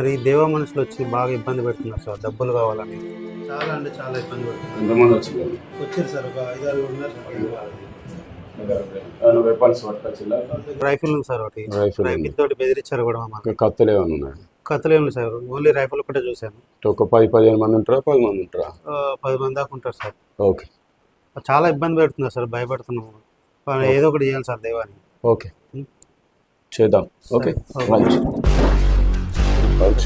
Sir ఈ దేవ మనుషులు వచ్చి బాగా ఇబ్బంది పెడుతున్నారు సార్, డబ్బులు కావాలని. చాలా అంటే చాలా ఇబ్బంది పెడుతున్నారు. ఎంతమంది వచ్చారు? వచ్చారు సార్, ఒక 5-6 ఉన్నారు సార్. వెపన్స్ పట్టుకొచ్చిందా? రైఫిల్ ఉంది సార్, ఒకటి రైఫిల్ తోటి బెదిరించారు కూడా మమ్మల్ని. కత్తులు ఏమైనా ఉన్నాయి? కథలు ఏమి సార్, ఓన్లీ రైఫిల్ ఒకటే చూశాను. ఒక 10-15 మంది ఉంటారా? 10 మంది ఉంటారా? 10 మంది దాకా ఉంటారు సార్. ఓకే. చాలా ఇబ్బంది పెడుతున్నారు సార్, భయపడుతున్నాము. ఏదో ఒకటి చేయాలి సార్ దేవాన్ని. ఓకే చేద్దాం. Okay right.